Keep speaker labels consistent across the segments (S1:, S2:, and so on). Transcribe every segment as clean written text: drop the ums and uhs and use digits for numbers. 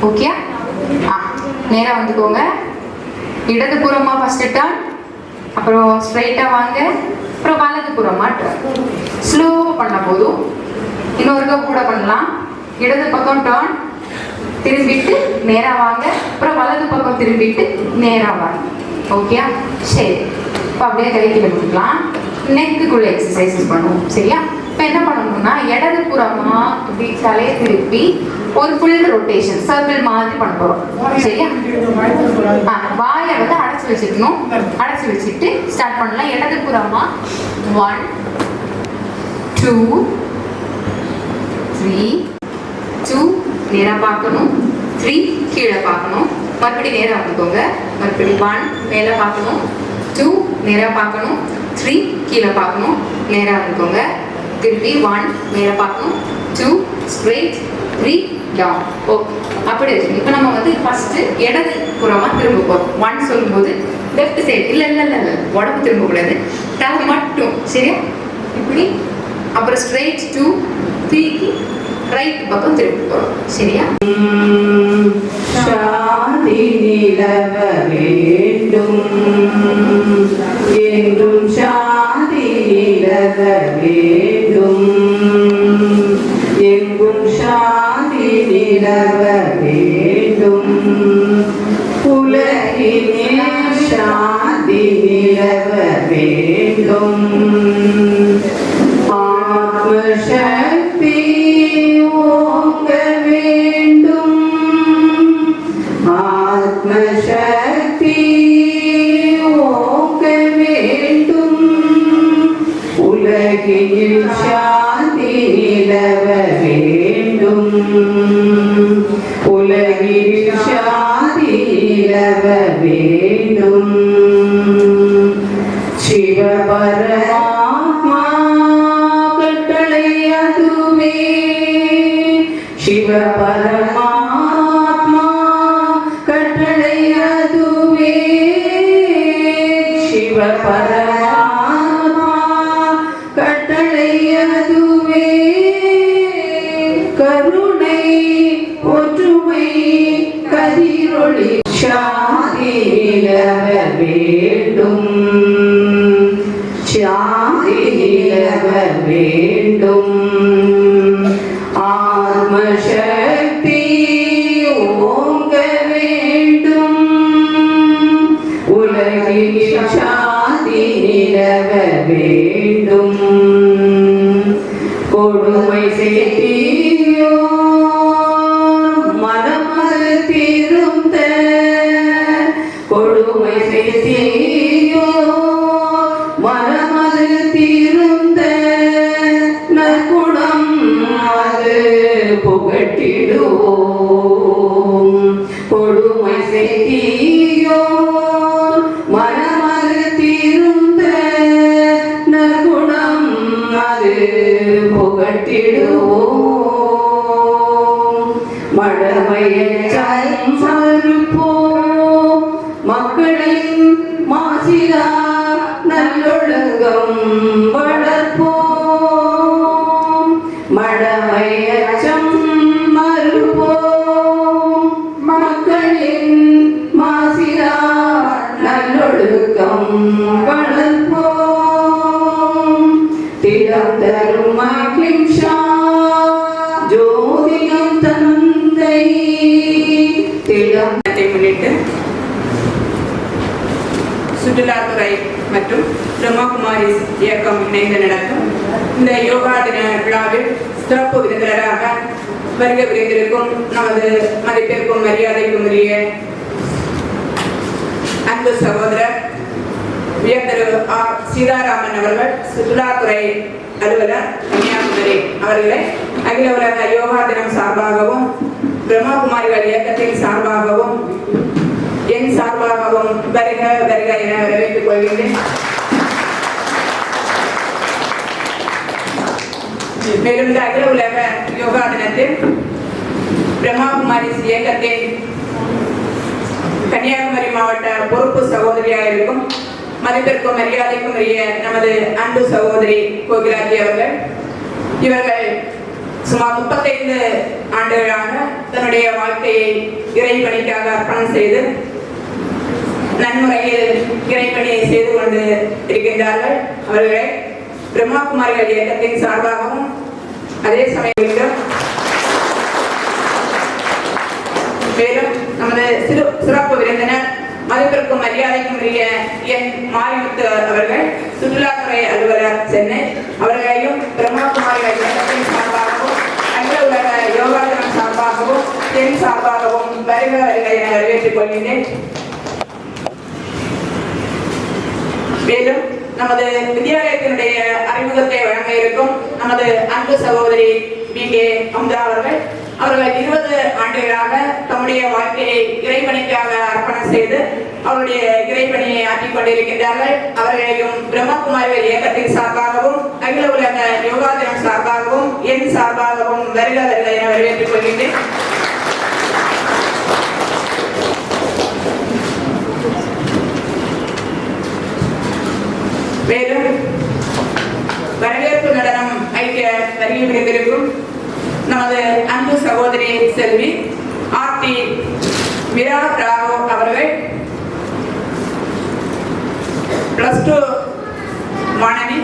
S1: Okay. நேரா வந்துக்கோங்க. இடதுபுறமா first turn, அப்புறம் ஸ்ட்ரைட்டா வாங்க, அப்புறம் வலதுபுறமா டர்ன். ஸ்லோவா பண்ண போதும். இன்னொருக்க கூட பண்ணலாம். இடது பக்கம் டர்ன், திரும்பிட்டு நேரா வாங்க, அப்புறம் வலது பக்கம் திரும்பிட்டு நேரா வாங்க. ஓகே. சரி, இப்போ அப்படியே கைக்கிட்ட கொடுக்கலாம். நெக்குக்குள்ள எக்ஸசைசஸ் பண்ணுவோம். சரியா? இப்போ என்ன பண்ணணும்னா இடது புறமா இப்படி தலையை திருப்பி ஒரு ஃபுல் ரொட்டேஷன் சர்க்கிள் மாதிரி பண்ண போறோம். சரியா? வாயை வந்து அடைச்சி வச்சுக்கணும். அடைச்சி வச்சுட்டு ஸ்டார்ட் பண்ணலாம். இடது புறமா 1 2 3 2 நேரா பார்க்கணும், 3 கீழே பார்க்கணும், மறுபடியும் நேரா வந்துக்கோங்க, மறுபடியும் 1 மேலே பார்க்கணும், 2 நேரா பார்க்கணும், 3 கீழே பார்க்கணும், நேரா வந்துக்கோங்க, திருப்பி 1 மேலே பார்க்கணும், 2 ஸ்ட்ரெயிட், 3 டவுன். ஓகே, அப்படி வச்சுக்கணும். இப்போ நம்ம வந்து ஃபர்ஸ்ட் இடது புறமா திரும்ப போகிறோம். 1 சொல்லும்போது லெஃப்ட் சைடு இல்லை உடம்பு திரும்பக்கூடாது, தலை மட்டும். சரியா? இப்படி அப்புறம் ஸ்ட்ரெயிட் 2 3 ரைட் பக்கம் திருப்பி போறோம். சரியா?
S2: சாந்தி நிலவ வேண்டும், என்றும் சாந்தி நிலவ வேண்டும், எங்கும் சாந்தி நிலவ வேண்டும், உலகினில் சாந்தி நிலவ வேண்டும், ஆத்மசக்தி ஓங்க வேண்டும், ஆத்மசக்தி ஓங்க வேண்டும், உலகில் சாந்தி நிலவ வேண்டும், உலகில் சாந்தி நிலவ வேண்டும், சிவபரமாத்மா கட்டளை அதுவே, சிவபரமாத்மா கட்டளை அதுவே, சிவபரமாத்மா கட்டளை அதுவே, கருணை ஒற்றுமை கதிரொளி சாந்தி நிலவ வேண்டும், சாந்தி நிலவ வேண்டும், ஆத்மசக்தி ஓங்க வேண்டும், உலகில் சாந்தி நிலவ வேண்டும், கொடுமை செய்தியோ மனமது திருந்த, கொடுமை செய்தியோ மனமது திருந்த, நற்குணம் அது புகட்டிடுவோம், கொடுமை செய்தியோ மனமது திருந்த, நற்குணம் அது புகட்டிடுவோம், மடமையச்சம் மறுப்போம், மக்களின் மாசிலா நல்லொழுங்கம் வளர்ப்போம், மடமையச்சம் மறுப்போம், மக்களின் மாசிலா நல்லொழுக்கம் வளர்ப்போம், திடம் தரும் அகிம்சா ஜோதியம் தந்தை, திடம் முன்னிட்டு சுற்றுலாத்துறை மற்றும் பிரம்மகுமாரி இயக்கம் இணைந்து நடத்தும் இந்த யோகா தின விழாவில் சிறப்பு விருந்தினராக வருகை புரிந்திருக்கும் நமது மதிப்பிற்கும் மரியாதைக்கும் உரிய அன்பு சகோதரர் உயர்திரு ஆர் சீதாராமன் அவர்கள், சுற்றுலாத்துறை அலுவலர் கன்னியாகுமரி அவர்களை அகில உலக யோகா தினம் சார்பாகவும் பிரம்மகுமாரிகள் இயக்கத்தின் சார்பாகவும் என் சார்பாகவும் வருக வருக என வரவேற்றுக் கொள்கின்றேன். மேலும் இந்த அகில உலக யோகா தினத்தில் பிரம்மகுமாரி இயக்கத்தின் கன்னியாகுமரி மாவட்ட பொறுப்பு சகோதரியாக இருக்கும் மதிப்பிற்கும் மரியாதைக்கும் உரிய நமது அன்பு சகோதரி கோகிலாஜி அவர்கள், இவர்கள் சுமார் 35 ஆண்டுகளாக தன்னுடைய வாழ்க்கையை இறைப்பணிக்காக அர்ப்பணம் செய்து நன்முறையில் இறைப்பணியை செய்து கொண்டு இருக்கின்றார்கள். அவர்களை பிரம்மாகுமாரிகள் இயக்கத்தின் சார்பாகவும் அதே சமயம் மேலும் நமது சிறப்பு விருந்தினர் மதிப்பிற்கும் மரியாதைக்கும் உரிய என் மாரிமுத்து அவர்கள் சுற்றுலாத்துறை அலுவலர் சென்னை அவர்களையும் பிரம்மாகுமாரிகள் இயக்கத்தின் சார்பாகவும் அகில உலக யோகா தினம் சார்பாகவும் தென் சார்பாகவும் வருக வருக என வரவேற்றுக் கொள்கின்றேன். மேலும் நமது வித்யாலயத்தினுடைய அறிமுகத்தை வழங்க இருக்கும் நமது அன்பு சகோதரி பி.கே. அமுதா அவர்கள் 20 ஆண்டுகளாக தம்முடைய வாழ்க்கையை இறைப்பணிக்காக அர்ப்பணம் செய்து அவருடைய இறைப்பணியை ஆற்றிக் கொண்டிருக்கின்றார்கள். அவர்களையும் பிரம்மகுமாரிகள் இயக்கத்தின் சார்பாகவும் அகில உலக யோகா தினம் சார்பாகவும் என் சார்பாகவும் வருக வருக என வரவேற்றுக் கொள்கின்றேன். மேலும் வரவேற்பு நடனம் ஐக்கிய வருகை புரிந்திருக்கும் நமது அன்பு சகோதரி செல்வி ஆர்த்தி மீரா ராவ் அவர்கள் +2 மாணவி,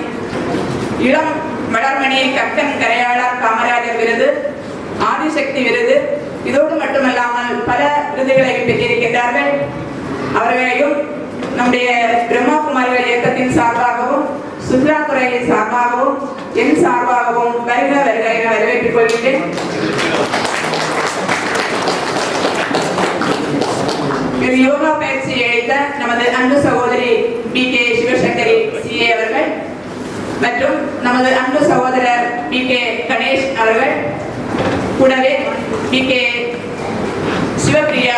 S2: இளம் மலர்மணி கப்டன் கரையாளர் காமராஜர் விருது, ஆதிசக்தி விருது, இதோடு மட்டுமல்லாமல் பல விருதுகளை பெற்றிருக்கின்றார்கள். அவர்களையும் நம்முடைய பிரம்மாகுமாரிகள் இயக்கத்தின் சார்பாகவும் சுற்றுலாத்துறை சார்பாகவும் என் சார்பாகவும் வருக வருக என வரவேற்றுக் கொள்கின்றேன். யோகா பயிற்சி அளித்த நமது அன்பு சகோதரி பி.கே. சிவசங்கரி சி.ஏ. அவர்கள் மற்றும் நமது அன்பு சகோதரர் பி.கே. கணேஷ் அவர்கள், கூடவே பி.கே. சிவபிரியா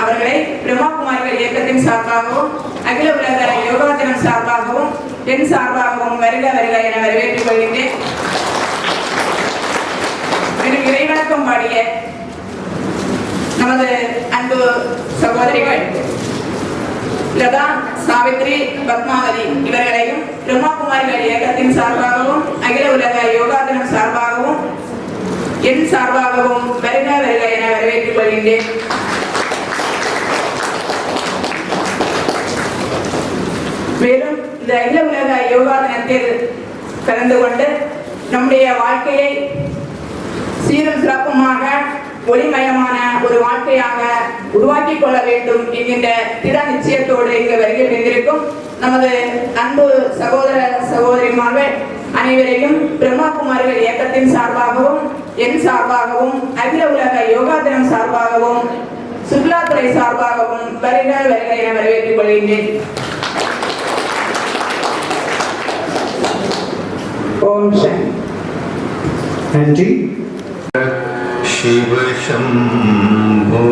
S2: அவர்களை பிரம்மாகுமாரிகள் இயக்கத்தின் சார்பாகவும் அகில உலக யோகா தினம் சார்பாகவும் என் சார்பாகவும் வருக வருக என வரவேற்றுக் கொள்கின்றேன். இறைவணக்கம் பாடிய நமது அன்பு சகோதரிகள் லதா, சாவித்ரி, பத்மாவதி இவர்களையும் பிரம்மாகுமாரிகள் இயக்கத்தின் சார்பாகவும் அகில உலக யோகா தினம் சார்பாகவும் என் சார்பாகவும் வருக வருக என வரவேற்றுக் கொள்கின்றேன். மேலும் இந்த அகில உலக யோகா தினத்தில் கலந்து கொண்டு நம்முடைய வாழ்க்கையை சீரும் சிறப்புமாக ஒளிமயமான ஒரு வாழ்க்கையாக உருவாக்கிக் கொள்ள வேண்டும் என்கின்ற திட நிச்சயத்தோடு இங்கு வருகை புரிந்திருக்கும் நமது அன்பு சகோதர சகோதரிமார்கள் அனைவரையும் பிரம்மாகுமாரிகள் இயக்கத்தின் சார்பாகவும் என் சார்பாகவும் அகில உலக யோகா தினம் சார்பாகவும் சுற்றுலாத்துறை சார்பாகவும் வருக வருக என வரவேற்றுக் கொள்கின்றேன். ஓம் சாந்தி.
S3: நன்றி. சிவ Shambho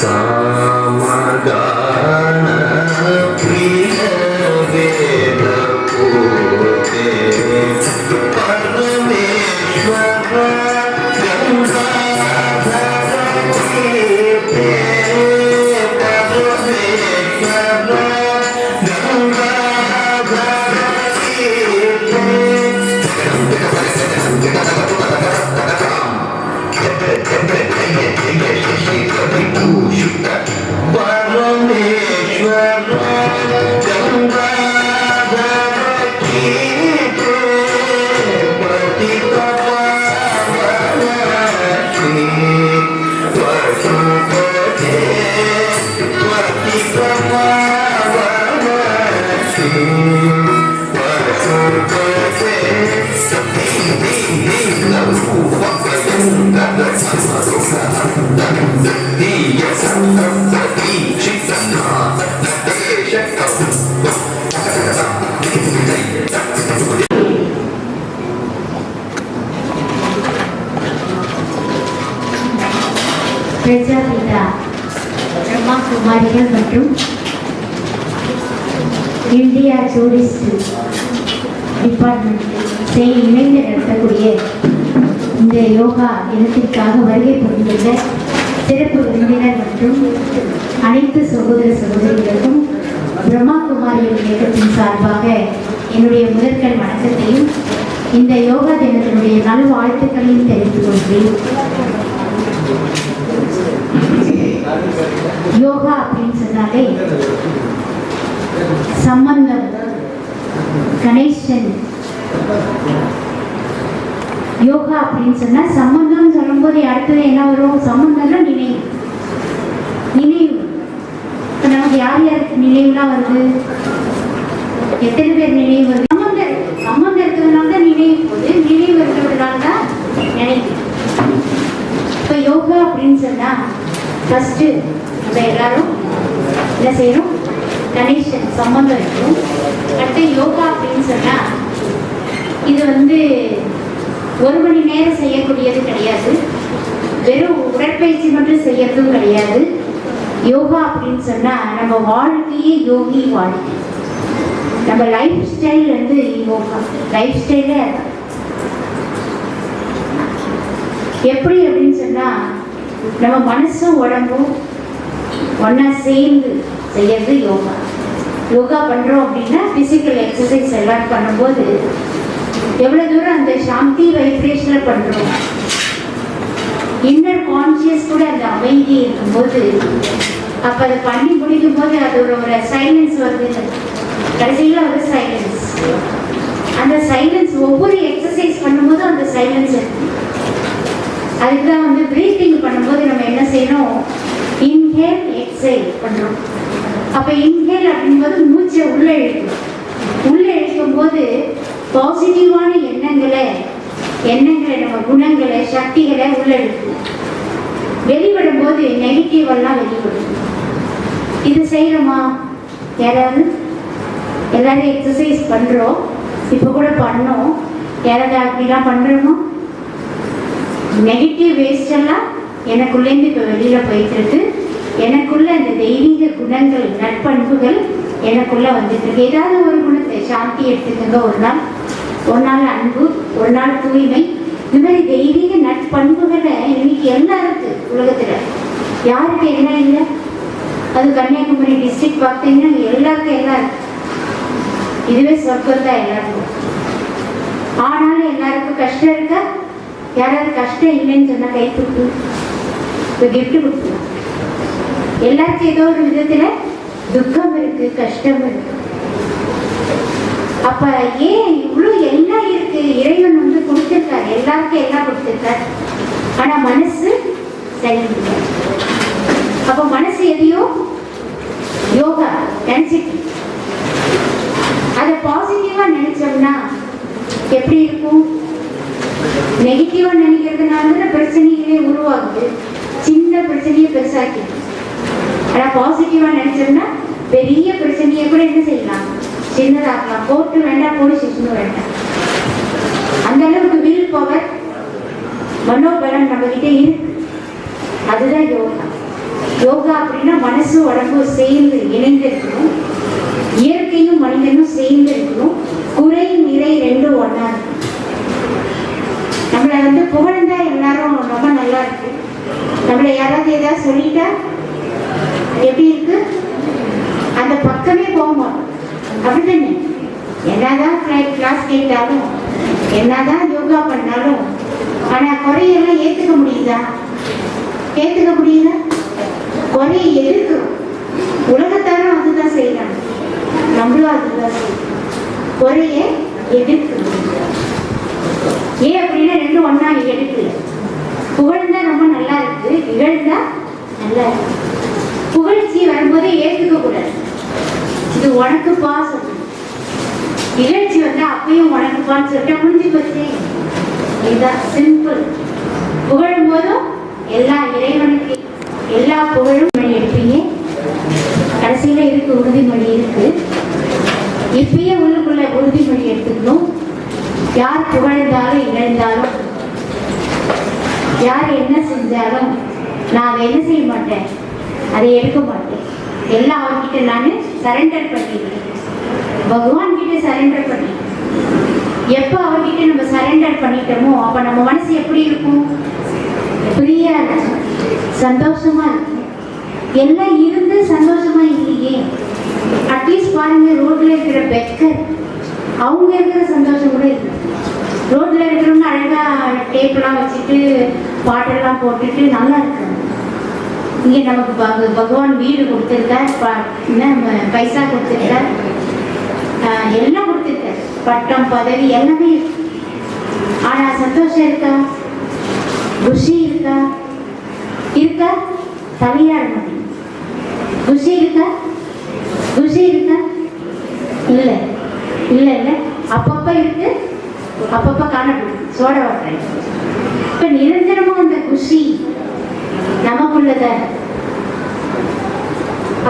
S3: Samagana priya veda purte Parameshwara
S4: Prajapita Brahma குமாரிகள் மற்றும் இந்தியா டூரிஸ்ட் டிபார்ட்மெண்ட் இணைந்து நடத்தக்கூடிய இந்த யோகா தினத்திற்காக வருகை புரிந்துள்ள சிறப்பு விருந்தினர் மற்றும் அனைத்து சகோதர சகோதரிகளுக்கும் பிரம்மா குமாரிகள் இயக்கத்தின் சார்பாக என்னுடைய முதற்கண் வணக்கத்தையும் இந்த யோகா தினத்தினுடைய நல்வாழ்த்துக்களையும் தெரிவித்துக் கொள்கிறேன். யோகா அப்படின்னு சொன்னாலே சம்பந்தம், கனெக்ஷன். யோகா அப்படின்னு சொன்னா சம்பந்தம் சொல்லும்போது அடுத்தது என்ன வரும்? சம்பந்தம்னா நினைவு. நினைவு இப்போ நமக்கு யார் யாருக்கு நினைவுலாம் வருது? எத்தனை பேர் நினைவு வருது? சம்பந்தம் இருக்கிறதுனால தான் நினைவு போகுது, நினைவு இருக்கிறதுனால தான் நினைவு. இப்போ யோகா அப்படின்னு சொன்னா ஃபர்ஸ்ட் நம்ம எல்லாரும் என்ன செய்யணும்? கனெக்ஷன், சம்பந்தம் இருக்கும். அடுத்து யோகா அப்படின்னு சொன்னா இது ஒரு மணி நேரம் செய்யக்கூடியது கிடையாது, வெறும் உடற்பயிற்சி மட்டும் செய்யறதும் கிடையாது. யோகா அப்படின்னு சொன்னா நம்ம வாழ்க்கையே யோகி வாழ்க்கை. நம்ம லைஃப் ஸ்டைல் யோகா லைஃப் ஸ்டைலே எப்படி அப்படின்னு சொன்னா நம்ம மனசும் உடம்பும் ஒன்னா சேர்ந்து செய்யறது யோகா. யோகா பண்றோம் அப்படின்னா பிசிக்கல் எக்ஸசைஸ் எல்லாம் பண்ணும்போது எவ்வளவு தூரம் அந்த சாந்தி வைப்ரேஷன்ல பண்றோம், இன்னர் கான்சியஸ் கூட அந்த அமைதி இருக்கும்போது அப்ப அதை பண்ணி முடிக்கும் போது அது ஒரு சைலன்ஸ் வருது. கடைசியில் ஒரு சைலன்ஸ். அந்த சைலன்ஸ் ஒவ்வொரு எக்ஸசைஸ் பண்ணும்போதும் அந்த சைலன்ஸ் இருக்கு. அதுக்குதான் பிரீத்திங் பண்ணும்போது நம்ம என்ன செய்யணும்? இன்ஹேல் எக்ஸேல் பண்றோம். அப்ப இன்ஹேல் அப்படிங்கும்போது மூச்சை உள்ள இழுக்கணும். உள்ள இழுக்கும் போது பாசிட்டிவான எண்ணங்களை நம்ம குணங்களை, சக்திகளை உள்ள இழுக்கணும். வெளிவிடும் போது நெகட்டிவ் எல்லாம் வெளிவிடும். இது செய்யறோமா? யாராவது? எல்லாரும் எக்ஸசைஸ் பண்றோம், இப்ப கூட பண்ணோம். யாராவது அப்படிலாம் பண்றோமோ? நெகட்டிவ் வேஸ்ட் எல்லாம் எனக்குள்ளேருந்து இப்போ வெளியில போயிட்டு இருக்கு. எனக்குள்ள அந்த தெய்வீக குணங்கள், நட்பண்புகள் எனக்குள்ள வந்துட்டு இருக்கு. ஏதாவது ஒரு குணத்தை, சாந்தி எடுத்துக்கோங்க, ஒரு நாள் அன்பு, ஒரு நாள் தூய்மை, இந்த மாதிரி தெய்வீக நட்பண்புகளை இன்னைக்கு எல்லாம் இருக்கு உலகத்துல. யாருக்கு என்ன இல்லை? அது கன்னியாகுமரி டிஸ்ட்ரிக்ட் பார்த்தீங்கன்னா எல்லாருக்கும் எல்லாம் இருக்கு. இதுவே சொர்க்கம் தான் எல்லாருக்கும். ஆனாலும் எல்லாருக்கும் கஷ்டம் இருக்கா? யாராவது கஷ்டம் இல்லைன்னு சொன்னா கை தூக்கு, கிஃப்ட் கொடுக்கலாம். எல்லாருக்கும் ஏதோ ஒரு விதத்துல துக்கம் இருக்கு, கஷ்டம் இருக்கு. அப்ப ஏன் இவ்வளவு எல்லாம் இருக்கு? இறைவன் கொடுத்திருக்காரு, எல்லாருக்கும் எல்லாம் கொடுத்திருக்காரு. ஆனா மனசு சரியில்லை. அப்ப மனசு எதையோ யோகா நினைச்சிட்டு அதை பாசிட்டிவா நினைச்சோம்னா எப்படி இருக்கும்? நெகட்டிவா நினைக்கிறதுனால பிரச்சனைகளே உருவாகுது, சின்ன பிரச்சனையை பெருசாக்கி. ஆனா பாசிட்டிவா நினைச்சோம்னா பெரிய பிரச்சனையை கூட என்ன செய்யலாம்? சின்னதாக்கலாம். கோர்ட்டு வேண்டாம், போலீஸ் ஸ்டேஷனும் வேண்டாம். அந்த அளவுக்கு வில் பவர், மனோபலம் நம்ம கிட்ட இருக்கு. அதுதான் யோகா. யோகா அப்படின்னா மனசு உடம்பு சேர்ந்து இணைந்து இருக்கணும், இயற்கையும் மனிதனும் சேர்ந்து இருக்கணும், குறை நிறை ரெண்டும் ஒன்னா இருக்கும். நம்மளை புகழ்ந்தா எல்லாரும் ரொம்ப நல்லா இருக்கு, நம்மளை யாராவது ஏதாவது சொல்லிட்டா எப்படி இருக்கு, அந்த பக்கமே போக மாட்டோம். அப்படித்தானே? என்னதான் கிளாஸ் கேட்டாலும், என்னதான் யோகா பண்ணாலும், ஆனா குறையெல்லாம் ஏத்துக்க முடியுதா? ஏத்துக்க முடியல. குறையை எதிர்க்கிறோம். உலகத்தாரும் அதுதான் செய்யறாங்க, நம்மளும் அதுதான் செய்யணும். குறைய எதிர்க்கிறோம். ஏன் அப்படின்னா ரெண்டும் ஒன்னா எடுக்கல. புகழ்ந்தா ரொம்ப நல்லா இருக்கு, இகழ்ந்தா நல்லா இருக்கு. புகழ்ச்சி வரும்போதே ஏத்துக்க கூடாது. இது உனக்குப்பா சொல்லணும். இகழ்ச்சி வந்தா அப்பயும் உனக்குப்பான்னு சொல்லிட்டு முடிஞ்சு போச்சு. இதுதான் சிம்பிள். புகழும் போதும் எல்லா இறைவனுக்கு எல்லா புகழும் எடுப்பீங்க. கடைசியில இருக்கு உறுதிமொழி இருக்கு. இப்பயே உள்ளுக்குள்ள உறுதிமொழி எடுத்துக்கணும். யார் புகழ்ந்தாலும் இழந்தாலும், யார் என்ன செஞ்சாலும் நான் அதை என்ன செய்ய மாட்டேன், அதை எடுக்க மாட்டேன். எல்லாம் அவர்கிட்ட நான் சரண்டர் பண்ணிடுறேன். பகவான் கிட்ட சரண்டர் பண்ணிடுறேன். எப்போ அவர்கிட்ட நம்ம சரண்டர் பண்ணிட்டோமோ அப்ப நம்ம மனசு எப்படி இருக்கும்? ஃப்ரீயா இருக்கும், சந்தோஷமா இருக்கும். எல்லாம் இருந்து சந்தோஷமா இல்லையே. அட்லீஸ்ட் பாருங்க, ரோட்ல இருக்கிற பெக்கர் அவங்க இருக்கிற சந்தோஷம் கூட இல்லை. ரோட்ல இருக்கிறவங்க அழகா டேப்லாம் வச்சுட்டு பாட்டெல்லாம் போட்டுட்டு நல்லா இருக்காங்க. இங்கே நமக்கு பகவான் வீடு கொடுத்துருக்கார், பைசா கொடுத்துருக்கார், எல்லாம் கொடுத்துருக்கார், பட்டம் பதவி எல்லாமே இருக்கு. ஆனா சந்தோஷம் இருக்கா? குஷி இருக்கா? இருக்கா? தலையாட மாட்டேங்க. குஷி இருக்கா? குஷி இருக்கா? இல்லை இல்லை இல்லை. அப்பப்ப இருக்கு, அப்பப்ப காணப்படும். சோட வாட்டை இப்ப நிரந்தரமா அந்த குஷி நமக்குள்ளதான்.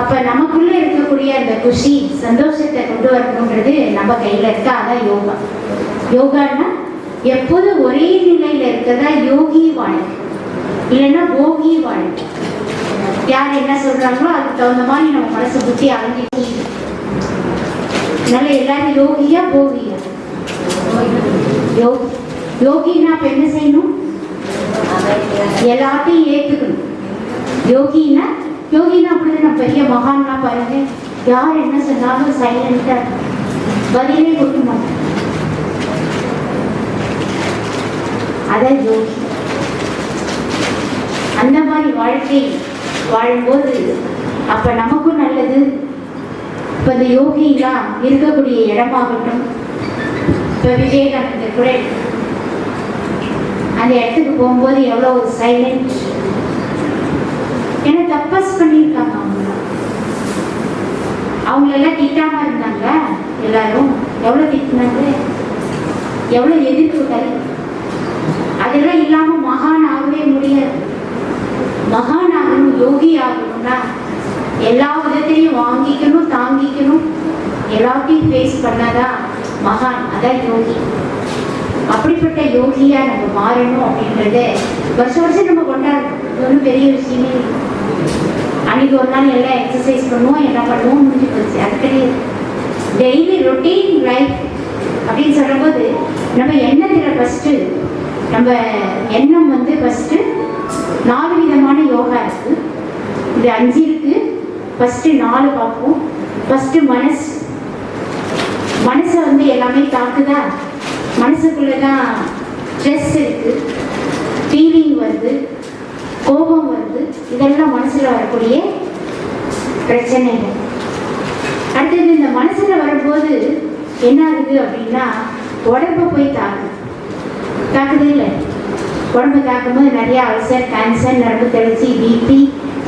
S4: அப்ப நமக்குள்ள இருக்கக்கூடிய அந்த குஷி சந்தோஷத்தை கொண்டு வரணுன்றது நம்ம கையில இருக்கா. அதான் யோகா. யோகான்னா எப்போதும் ஒரே நிலையில இருக்கதா யோகி வாழ்க்கை, இல்லைன்னா போகி வாழ்க்கை. யார் என்ன சொல்றாங்களோ அதுக்கு தகுந்த மாதிரி நம்ம மனசு புத்தி அலைஞ்சிட்டு. அதனால எல்லாரும் யோகியா போகியா? யோகி. யோகினா அப்ப என்ன செய்யணும்? எல்லாத்தையும் ஏத்துக்கணும். யோகினா அப்படிதான். பெரிய மகான்லாம் பாருங்க, யார் என்ன சொன்னாலும் சைலண்டா பதிலே கொடுக்க மாட்டேன். அதான் யோகி. அந்த மாதிரி வாழ்க்கை வாழும்போது அப்ப நமக்கும் நல்லது. இப்ப இந்த யோகிலாம் இருக்கக்கூடிய இடமாகட்டும், இப்ப விவேகானந்தர் கூட அந்த இடத்துக்கு போகும்போது எவ்வளவு ஒரு சைலண்ட். ஏன்னா தபஸ் பண்ணியிருக்காங்க. அவங்களெல்லாம் திட்டாம இருந்தாங்க. எல்லாரும் எவ்வளவு திட்டினாங்க, எவ்வளவு எதிர்ப்புகள். அதெல்லாம் இல்லாம மகான் ஆகவே முடியாது. மகான் ஆகணும், யோகி ஆகணும்னா எல்லா விதத்திலையும் வாங்கிக்கணும், தாங்கிக்கணும், எல்லாத்தையும் ஃபேஸ் பண்ணாதான் மகான். அதான் யோகி. அப்படிப்பட்ட யோகியா நம்ம மாறணும் அப்படின்றத வருஷம் வருஷம் நம்ம கொண்டாடணும். இது ஒன்றும் பெரிய விஷயமே இல்லை. அன்னைக்கு ஒரு நாள் எல்லாம் எக்ஸசைஸ் பண்ணுவோம், என்ன பண்ணுவோம், முடிஞ்சு போச்சு. அது கிடையாது. டெய்லி ரொட்டீன் லைஃப் அப்படின்னு சொல்லும்போது நம்ம எண்ணத்தில் ஃபஸ்ட்டு நம்ம எண்ணம் ஃபஸ்ட்டு 4 விதமான யோகா இருக்கு. இது 5 இருக்கு. ஃபஸ்ட்டு 4 பார்ப்போம். ஃபஸ்ட்டு மனசை எல்லாமே தாக்குதா? மனசுக்குள்ளதான் ஸ்ட்ரெஸ் இருக்கு, ஃபீலிங் வருது, கோபம் வருது. இதெல்லாம் மனசுல வரக்கூடிய பிரச்சனைகள். அடுத்தது இந்த மனசுல வரும்போது என்ன ஆகுது அப்படின்னா உடம்பு போய் தாக்குது இல்லை. உடம்பு தாக்கும்போது நிறைய அல்சர், கேன்சர், நரம்பு தளர்ச்சி, பிபி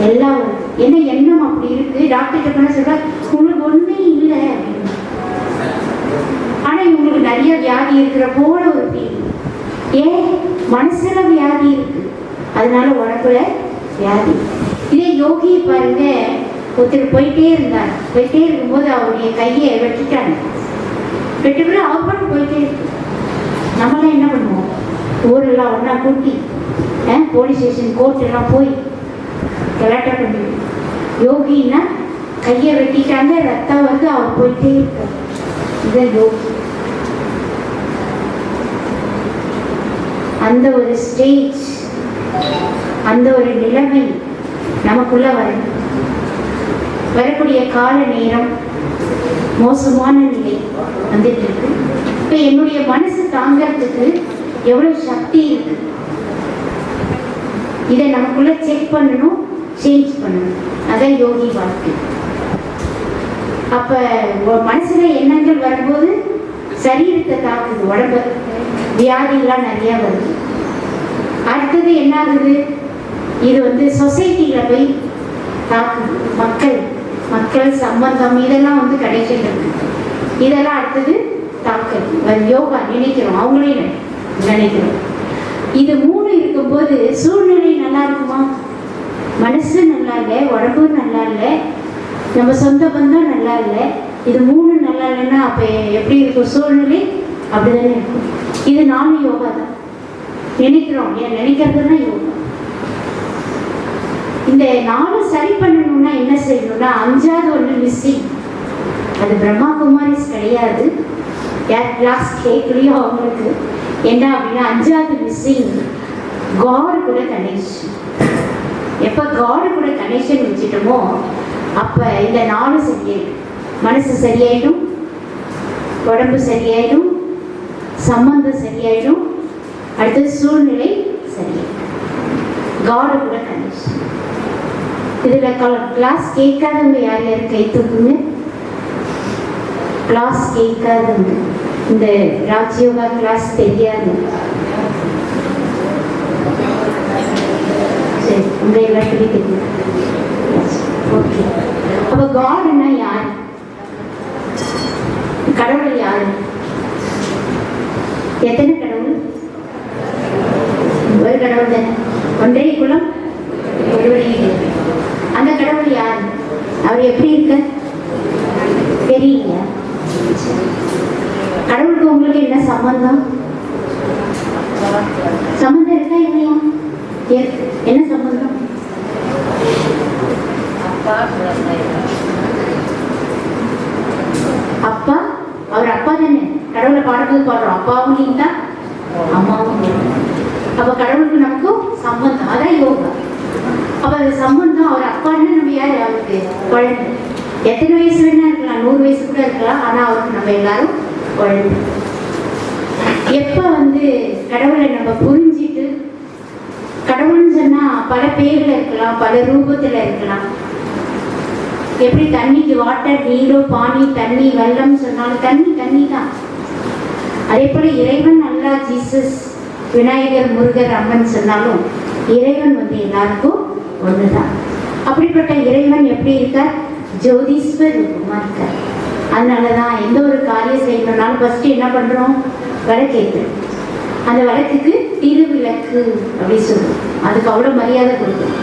S4: எல்லாம் வருது. என்ன எண்ணம் அப்படி இருக்கு. டாக்டர்கிட்ட பண்ண சொல்ற உங்களுக்கு ஒண்ணுமே இல்லை அப்படின்னு. ஆனா இவங்களுக்கு நிறைய வியாதி இருக்கிற போல ஒரு ஃபீலிங். ஏன்? மனசுல வியாதி இருக்கு, அதனால உடம்புல வியாதி. இதே யோகி பாருங்க, ஒருத்தர் போயிட்டே இருந்தார். போயிட்டே இருக்கும்போது அவருடைய கையை வெட்டிட்டாங்க. வெட்டுக்குள்ள அவர் மட்டும் போயிட்டே இருக்கு. நம்மளாம் என்ன பண்ணுவோம்? ஊரெல்லாம் ஒன்றா கூட்டி போலீஸ் ஸ்டேஷன் கோர்ட் எல்லாம் போய் கலாட்டா பண்ணுவோம். யோகின்னா கையை வெட்டிட்டாங்க, ரத்தம் வந்து அவர் போயிட்டே இருக்கார். இதுதான் யோகி. அந்த ஒரு ஸ்டேஜ், அந்த ஒரு நிலைமை நமக்குள்ள வரக்கூடிய கால நேரம் மோசமான நிலை வந்துட்டு இருக்கு. இப்ப என்னுடைய மனசு தாங்கிறதுக்கு எவ்வளவு சக்தி இருக்கு, இதை நமக்குள்ள செக் பண்ணணும், சேஞ்ச் பண்ணணும். அதான் யோகி வாழ்க்கை. அப்ப மனசுல எண்ணங்கள் வரும்போது சரீரத்தை தாக்குது, உடம்பு வியாதிகள்லாம் நிறைய வருது. அடுத்தது என்ன ஆகுது? இது வந்து சொசைட்டியில போய் தாக்குது. மக்கள் சம்பந்தம் இதெல்லாம் வந்து கனெக்ஷன் இருக்கு. இதெல்லாம் அடுத்தது தாக்குது. யோகா நினைக்கிறோம், அவங்களையும் நினைக்கிறோம். இது 3 இருக்கும்போது சூழ்நிலை நல்லா இருக்குமா? மனசு நல்லா இல்லை, உடம்பு நல்லா இல்லை, நம்ம சொந்த பந்தம் நல்லா இல்லை. இது 3 நல்லா இல்லைன்னா அப்ப எப்படி இருக்கும் சூழ்நிலை? அப்படிதானே இருக்கும். இது 4 யோகா தான். நினைக்கிறோம், நினைக்கிறதுனா யோகா. இந்த 4 சரி பண்ணணும்னா என்ன செய்யணும்னா 5வது ஒன்று மிஸ்ஸிங். அது பிரம்மா குமாரிஸ் கிடையாது. யார் கிளாஸ் கேட்கலையோ அவங்களுக்கு என்ன அப்படின்னா 5வது மிஸ்ஸிங் காட் கூட கனெக்ஷன். எப்போ காட் கூட கனெக்ஷன் வச்சுட்டோமோ அப்போ இந்த 4 சரியாயிடும். மனசு சரியாயிடும், உடம்பு சரியாயிடும், சம்பந்தம் சரியாயிடும், அடுத்தது சூழ்நிலை சரியாயிடும். காட் கூட கனெக்ஷன். இதில் கிளாஸ் கேட்காதவங்க யார் யார் கை தூக்குங்க. கிளாஸ் கேட்காதவங்க, இந்த ராஜயோகா கிளாஸ் தெரியாது. சரி, உங்க எல்லாத்துக்கும் தெரியும். ஓகே, அப்போ காட்னா யார்? கடவுள் யாரு? எத்தனை கடவுள்? ஒரு கடவுள் தானே. ஒன்றே குலம் ஒருவரே. அந்த கடவுள் யார்? அவர் எப்படி இருக்க தெரியல. கடவுளுக்கு உங்களுக்கு என்ன சம்பந்தம்? சம்பந்தம் இருக்கா இல்லையா? என்ன சம்பந்தம்? அப்பா, அவர் அப்பா தானே. கடவுளை பாடும்போது பாடுறோம், அப்பாவும் நீங்க தான், அம்மாவும். அப்ப கடவுளுக்கு நமக்கும் சம்பந்தம், அதான் யோகா. அப்ப அது சம்பந்தம். அவர் அப்பான்னு நம்ம யார்? அவருக்கு குழந்தை. எத்தனை வயசு வேணா இருக்கலாம், 100 வயசு கூட இருக்கலாம். ஆனா அவருக்கு நம்ம எல்லாரும் குழந்தை. எப்ப வந்து கடவுளை நம்ம புரிஞ்சிட்டு, கடவுள்னு சொன்னா பல பேர்ல இருக்கலாம், பல ரூபத்துல இருக்கலாம். எப்படி தண்ணிக்கு வாட்டர், நீரோ, பானி, தண்ணி, வெள்ளம் சொன்னாலும் தண்ணி தான். அதே போல இறைவன் அல்லா, ஜீசஸ், விநாயகர், முருகர், அம்மன் சொன்னாலும் இறைவன் வந்து எல்லாருக்கும் ஒண்ணுதான். அப்படிப்பட்ட இறைவன் எப்படி இருக்கார்? ஜோதிஸ்வர் ரூபமா இருக்கார். அதனாலதான் எந்த ஒரு காரியம் செய்யணும்னாலும் ஃபர்ஸ்ட் என்ன பண்றோம்? விளக்கேற்று. அந்த விளக்குக்கு திருவிளக்கு அப்படி சொல்லுவோம். அதுக்கு அவ்வளவு மரியாதை கொடுக்கும்.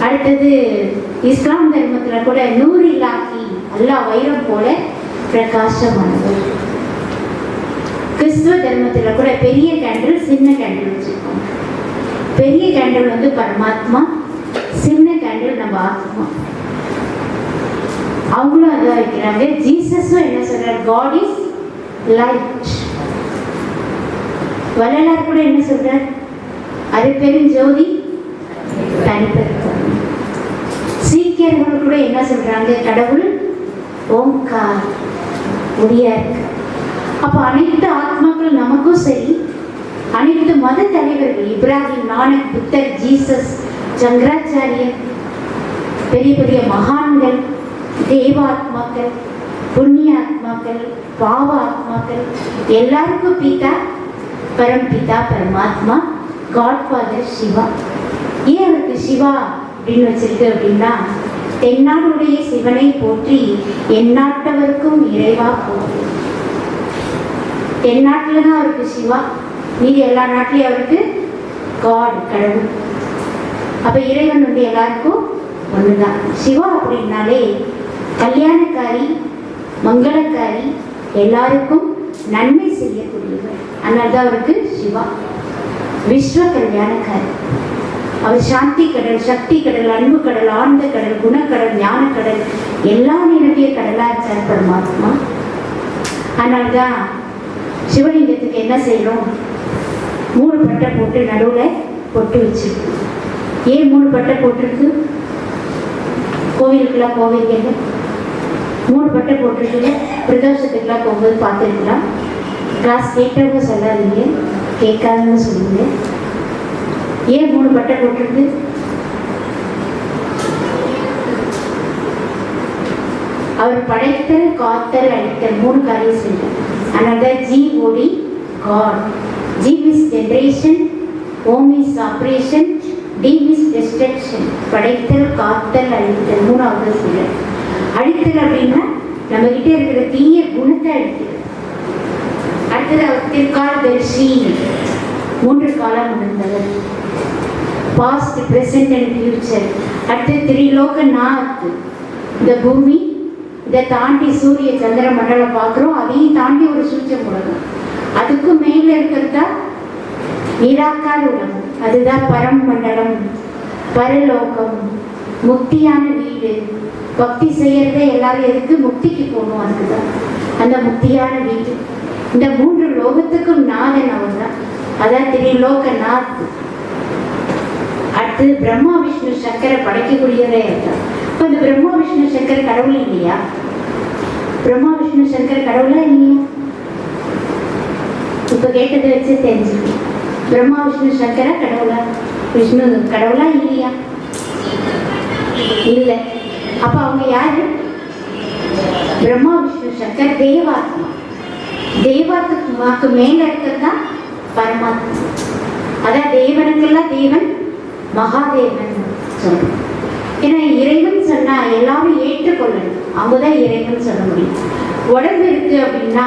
S4: அடுத்தது இஸ்லாம் தர்மத்துல கூட நூறு இலாக்கி, அல்லாஹ் வைரம் போல பிரகாசமானவர். கிறிஸ்துவ தர்மத்துல கூட பெரிய கேண்டில், சின்ன கேண்டில் வச்சிருக்கோம். பெரிய கேண்டில் வந்து பரமாத்மா, சின்ன கேண்டில் நம்ம ஆத்மா. அவங்களும் அதான் வைக்கிறாங்க. ஜீசஸும் என்ன சொல்றார்? God is light. வள்ளலார் கூட என்ன சொல்றார்? அது பெருஞ்சோதி தனிப்பெருக்கம். சீக்கியர்கள் கூட என்ன சொல்றாங்க? கடவுள் ஓம்கார், ஒளியா இருக்கு. அப்ப அனைத்து ஆத்மாக்கள் நமக்கும் சரி, அனைத்து மத தலைவர்கள், இப்ராஹிம், நானக், புத்தர், ஜீசஸ், சங்கராச்சாரியர், பெரிய பெரிய மகான்கள், தேவாத்மாக்கள், புண்ணிய ஆத்மாக்கள், பாவ ஆத்மாக்கள், எல்லாருக்கும் பிதா பரம்பிதா பரமாத்மா, காட்ஃபாதர் சிவா. ஏன் அவருக்கு சிவா அப்படின்னு வச்சிருக்கு அப்படின்னா, தென்னாடுடைய சிவனை போற்றி எந்நாட்டவருக்கும் இறைவா போற்றி. தென்னாட்டுல தான் அவருக்கு சிவா, மீதி எல்லா நாட்டிலையும் அவருக்கு காட், கடவுள். அப்ப இறைவன் வந்து எல்லாருக்கும் ஒண்ணுதான். சிவா அப்படின்னாலே கல்யாணக்காரி, மங்களக்காரி, எல்லாருக்கும் நன்மை செய்யக்கூடியவர். அதனால்தான் அவருக்கு சிவா. விஸ்வ கல்யாணக்காரி. அவர் சாந்தி கடல், சக்தி கடல், அன்பு கடல், ஆழ்ந்த கடல், குணக்கடல், ஞான கடல், எல்லாம் நிரம்பிய கடலா இருக்கார் பரமாத்மா. அதனால்தான் சிவலிங்கத்துக்கு என்ன செய்யறோம்? 3 பட்டை போட்டு நடுவில் பொட்டு வச்சிருக்கு. ஏன் 3 பட்டை போட்டிருக்கு? கோவிலுக்கெல்லாம் போவீங்க, 3 பட்டை போட்டிருக்குங்க. பிரதோஷத்துக்கெல்லாம் போகும்போது பார்த்துருக்கலாம். கிளாஸ் கேட்டவங்க சொல்லாதீங்க, கேட்காதவங்க சொல்லுங்க. ஏன் 3 பட்டை போட்டிருக்கு? அவர் படைத்தல், காத்தல், அழித்தல் 3 காரியம் செய்தார். அதனால்தான் GOD, God. G is generation, O is operation, D is destruction. படைத்தல், காத்தல், அழித்தல் 3வது செயல். அழித்தல் அப்படின்னா நம்ம கிட்ட இருக்கிற தீய குணத்தை அழித்தல். அடுத்தது அவர் திருக்காலதரிசி, 3 காலம் உணர்ந்தவர். Past, present and future. அடுத்து திரிலோகநாத், இந்த பூமி இதை தாண்டி சூரிய சந்திர மண்டலம் பார்க்குறோம், அதையும் தாண்டி ஒரு சூட்சம் உலகம், அதுக்கும் மேலே இருக்கிறதா நிராகார உலகம், அதுதான் பரம் மண்டலம், பரலோகம், முக்தியான வீடு. பக்தி செய்யறதே எல்லாரும் எதுக்கு? முக்திக்கு போகணும். அதுக்குதான் அந்த முக்தியான வீடு. இந்த 3 லோகத்துக்கும் நாதன் அவர் தான். அதான் திரிலோகநாத். அடுத்து பிரம்மா விஷ்ணு சங்கரை படைக்கக்கூடியவரே இருந்தார். இப்போ இந்த பிரம்மா விஷ்ணு சங்கர் கடவுள் இல்லையா? பிரம்மா விஷ்ணு சங்கர் கடவுளா இல்லையா? இப்போ கேட்டதை வச்சு தெரிஞ்சுக்கணும். பிரம்மா விஷ்ணு சங்கர கடவுளா? விஷ்ணு கடவுளா இல்லையா? இல்லை. அப்ப அவங்க யாரு? பிரம்மா விஷ்ணு சங்கர் தேவாத்மா. தேவாத்மாக்கு மேல இருக்கிறது தான் பரமாத்மா. அதான் தேவனுக்கெல்லாம் தேவன் மகாதேவன் சொல்றோம். ஏன்னா இறைவன் சொன்னா எல்லாரும் ஏற்றுக்கொள்ளணும், அவங்கதான் இறைவன் சொல்ல முடியும். உடம்பு இருக்கு அப்படின்னா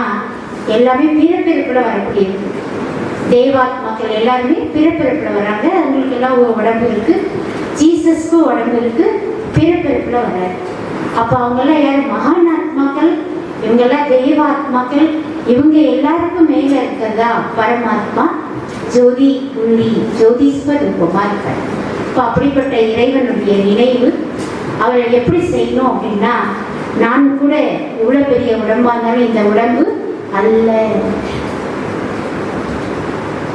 S4: எல்லாமே பிறப்பிறப்புல வரக்கூடியது. தேவாத்மாக்கள் எல்லாருமே பிறப்பிறப்புல வராங்க. அவங்களுக்கு எல்லாம் ஒரு உடம்பு இருக்கு. ஜீசஸ்க்கு உடம்பு இருக்கு, பிறப்பிறப்புல வராது. அப்ப அவங்கெல்லாம் யார்? மகான் ஆத்மாக்கள். இவங்கெல்லாம் தெய்வாத்மாக்கள். இவங்க எல்லாருக்கும் மேல இருக்கிறதா பரமாத்மா, ஜோதி புள்ளி, ஜோதீஸ்வர் ரூபமா இருக்கார். இப்போ அப்படிப்பட்ட இறைவனுடைய நினைவு அவரை எப்படி செய்யணும் அப்படின்னா, நான் கூட இவ்வளவு பெரிய உடம்பா இருந்தாலும் இந்த உடம்பு அல்ல.